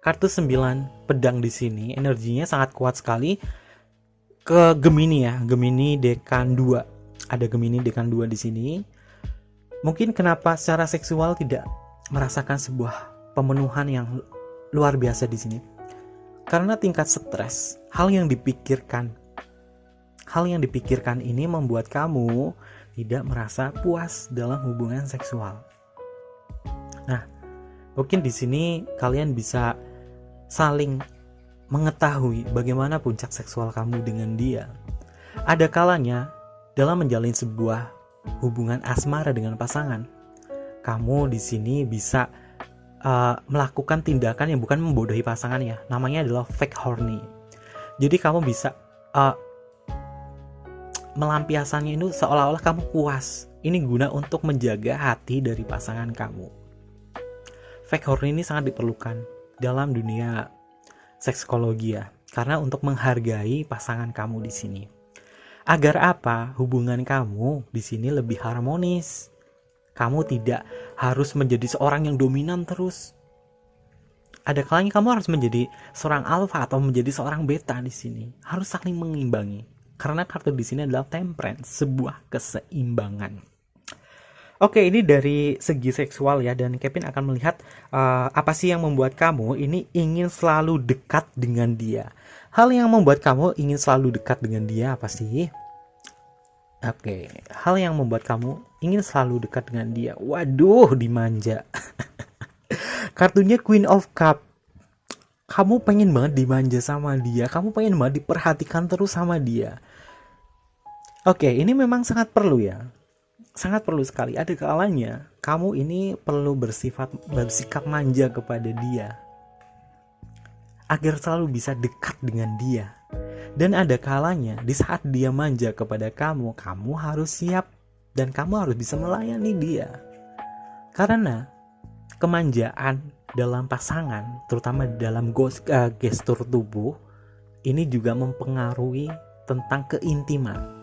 Kartu 9 pedang di sini energinya sangat kuat sekali ke Gemini ya, Gemini dekan 2. Ada Gemini dekan 2 di sini. Mungkin kenapa secara seksual tidak merasakan sebuah pemenuhan yang luar biasa di sini. Karena tingkat stres, hal yang dipikirkan ini membuat kamu tidak merasa puas dalam hubungan seksual. Nah, mungkin di sini kalian bisa saling mengetahui bagaimana puncak seksual kamu dengan dia. Ada kalanya dalam menjalin sebuah hubungan asmara dengan pasangan, kamu di sini bisa melakukan tindakan yang bukan membodohi pasangannya. Namanya adalah fake horny. Jadi kamu bisa melampiaskannya itu seolah-olah kamu puas. Ini guna untuk menjaga hati dari pasangan kamu. Fake horny ini sangat diperlukan dalam dunia sekskologi ya, karena untuk menghargai pasangan kamu di sini. Agar apa? Hubungan kamu di sini lebih harmonis. Kamu tidak harus menjadi seorang yang dominan terus. Ada kalanya kamu harus menjadi seorang alpha atau menjadi seorang beta di sini. Harus saling mengimbangi. Karena kartu di sini adalah temperance, sebuah keseimbangan. Oke, ini dari segi seksual ya, dan Kevin akan melihat apa sih yang membuat kamu ini ingin selalu dekat dengan dia. Hal yang membuat kamu ingin selalu dekat dengan dia apa sih? Oke, hal yang membuat kamu ingin selalu dekat dengan dia. Waduh, dimanja. Kartunya Queen of Cup. Kamu pengen banget dimanja sama dia, kamu pengen banget diperhatikan terus sama dia. Oke, ini memang sangat perlu ya. Sangat perlu sekali. Ada kalanya kamu ini perlu bersikap manja kepada dia agar selalu bisa dekat dengan dia. Dan ada kalanya di saat dia manja kepada kamu, kamu harus siap dan kamu harus bisa melayani dia. Karena kemanjaan dalam pasangan, terutama dalam gestur tubuh, ini juga mempengaruhi tentang keintiman.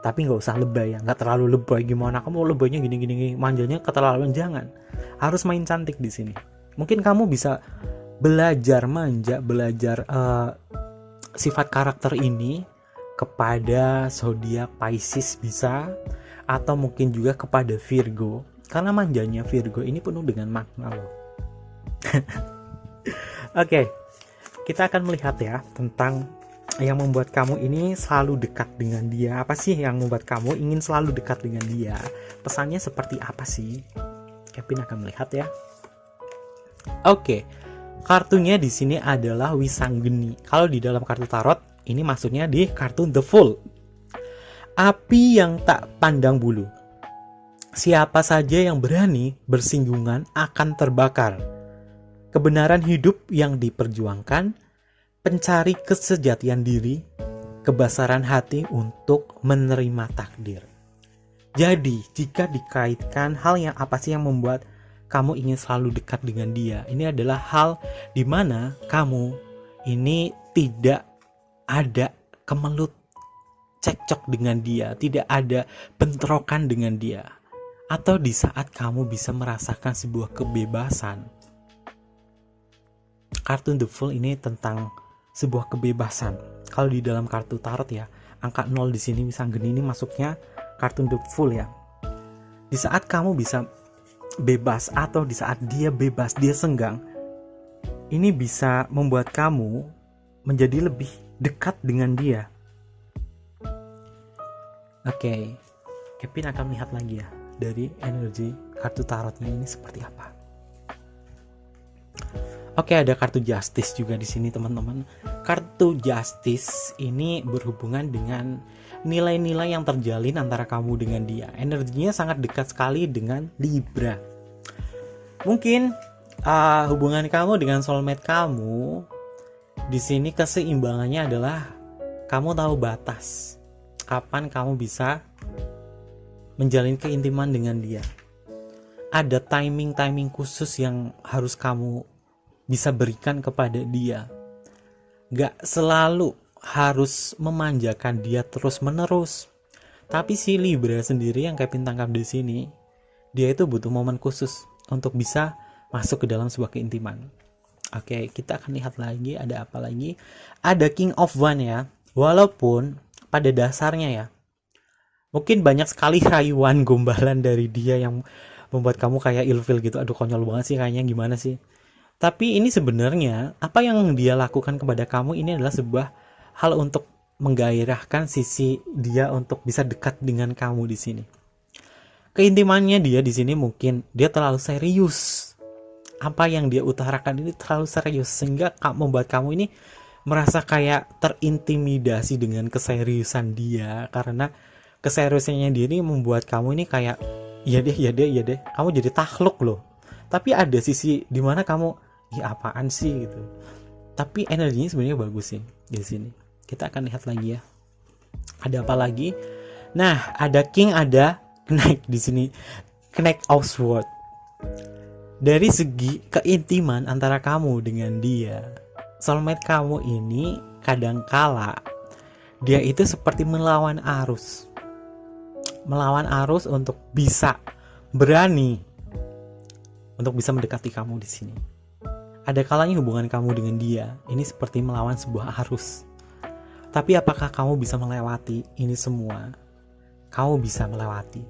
Tapi nggak usah lebay ya, nggak terlalu lebay. Gimana kamu lebaynya gini-gini, manjanya keterlaluan, jangan. Harus main cantik di sini. Mungkin kamu bisa belajar manja, belajar sifat karakter ini kepada zodiak Pisces bisa, atau mungkin juga kepada Virgo. Karena manjanya Virgo ini penuh dengan makna loh. Oke, kita akan melihat ya tentang yang membuat kamu ini selalu dekat dengan dia. Apa sih yang membuat kamu ingin selalu dekat dengan dia? Pesannya seperti apa sih? Kevin akan melihat ya. Oke, kartunya di sini adalah Wisanggeni. Kalau di dalam kartu tarot, ini maksudnya di kartu The Fool. Api yang tak pandang bulu. Siapa saja yang berani bersinggungan akan terbakar. Kebenaran hidup yang diperjuangkan, pencari kesejatian diri, kebesaran hati untuk menerima takdir. Jadi, jika dikaitkan hal yang apa sih yang membuat kamu ingin selalu dekat dengan dia, ini adalah hal di mana kamu ini tidak ada kemelut cekcok dengan dia, tidak ada bentrokan dengan dia. Atau di saat kamu bisa merasakan sebuah kebebasan. Kartu The Fool ini tentang sebuah kebebasan. Kalau di dalam kartu tarot ya, angka 0 di sini Wisanggeni ini masuknya kartu The Fool ya. Di saat kamu bisa bebas atau di saat dia bebas, dia senggang, ini bisa membuat kamu menjadi lebih dekat dengan dia. Oke, Kevin akan melihat lagi ya dari energi kartu tarotnya ini seperti apa. Oke, ada kartu Justice juga di sini teman-teman. Kartu Justice ini berhubungan dengan nilai-nilai yang terjalin antara kamu dengan dia. Energinya sangat dekat sekali dengan Libra. Mungkin hubungan kamu dengan soulmate kamu di sini keseimbangannya adalah kamu tahu batas kapan kamu bisa menjalin keintiman dengan dia. Ada timing khusus yang harus kamu bisa berikan kepada dia. Gak selalu harus memanjakan dia terus menerus, Tapi si Libra sendiri yang Kevin tangkap di sini, dia itu butuh momen khusus untuk bisa masuk ke dalam sebuah keintiman. Oke, kita akan lihat lagi ada apa lagi. Ada King of Wands ya. Walaupun pada dasarnya ya, mungkin banyak sekali rayuan gombalan dari dia yang membuat kamu kayak ilfil gitu. Aduh, konyol banget sih kayaknya, gimana sih. Tapi ini sebenarnya apa yang dia lakukan kepada kamu ini adalah sebuah hal untuk menggairahkan sisi dia untuk bisa dekat dengan kamu di sini. Keintimannya dia di sini mungkin dia terlalu serius. Apa yang dia utarakan ini terlalu serius sehingga membuat kamu ini merasa kayak terintimidasi dengan keseriusan dia, karena keseriusannya dia ini membuat kamu ini kayak iya deh, kamu jadi takluk loh. Tapi ada sisi dimana kamu ya apaan sih gitu. Tapi energinya sebenarnya bagus sih di sini. Kita akan lihat lagi ya. Ada apa lagi? Nah, ada King, ada Knight di sini. Knight of Swords. Dari segi keintiman antara kamu dengan dia, soulmate kamu ini kadangkala dia itu seperti melawan arus. Melawan arus untuk bisa berani untuk bisa mendekati kamu di sini. Ada kalanya hubungan kamu dengan dia ini seperti melawan sebuah arus. Tapi apakah kamu bisa melewati ini semua? Kamu bisa melewati.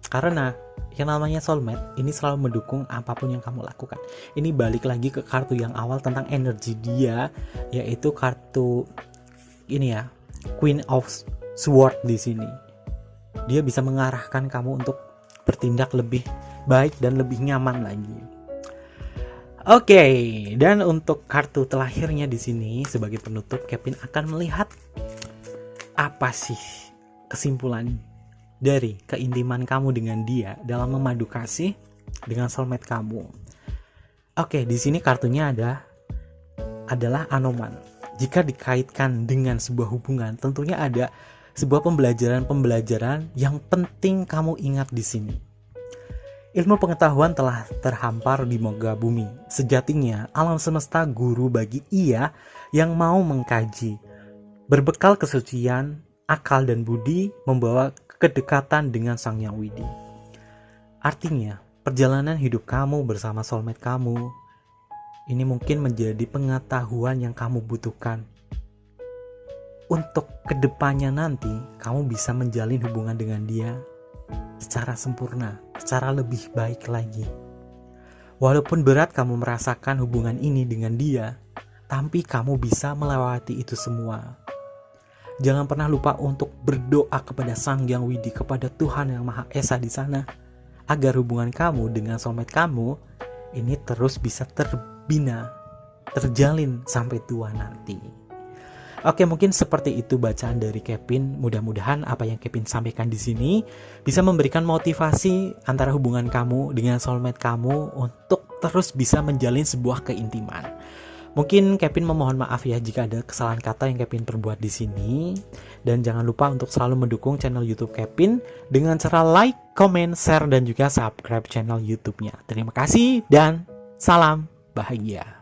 Karena yang namanya soulmate ini selalu mendukung apapun yang kamu lakukan. Ini balik lagi ke kartu yang awal tentang energi dia, yaitu kartu ini ya, Queen of Swords di sini. Dia bisa mengarahkan kamu untuk bertindak lebih baik dan lebih nyaman lagi. Oke, dan untuk kartu terakhirnya di sini sebagai penutup, Kevin akan melihat apa sih kesimpulan dari keintiman kamu dengan dia dalam memadu kasih dengan soulmate kamu. Oke, di sini kartunya adalah Anoman. Jika dikaitkan dengan sebuah hubungan, tentunya ada sebuah pembelajaran yang penting kamu ingat di sini. Ilmu pengetahuan telah terhampar di moga bumi. Sejatinya, alam semesta guru bagi ia yang mau mengkaji. Berbekal kesucian, akal dan budi membawa kedekatan dengan Sang Yang Widi. Artinya, perjalanan hidup kamu bersama soulmate kamu ini mungkin menjadi pengetahuan yang kamu butuhkan. Untuk kedepannya nanti, kamu bisa menjalin hubungan dengan dia secara sempurna, secara lebih baik lagi. Walaupun berat kamu merasakan hubungan ini dengan dia, tapi kamu bisa melewati itu semua. Jangan pernah lupa untuk berdoa kepada Sang Yang Widi, kepada Tuhan Yang Maha Esa di sana, agar hubungan kamu dengan soulmate kamu ini terus bisa terbina, terjalin sampai tua nanti. Oke, mungkin seperti itu bacaan dari Kevin. Mudah-mudahan apa yang Kevin sampaikan di sini bisa memberikan motivasi antara hubungan kamu dengan soulmate kamu untuk terus bisa menjalin sebuah keintiman. Mungkin Kevin memohon maaf ya jika ada kesalahan kata yang Kevin perbuat di sini. Dan jangan lupa untuk selalu mendukung channel YouTube Kevin dengan cara like, comment, share, dan juga subscribe channel YouTube-nya. Terima kasih dan salam bahagia.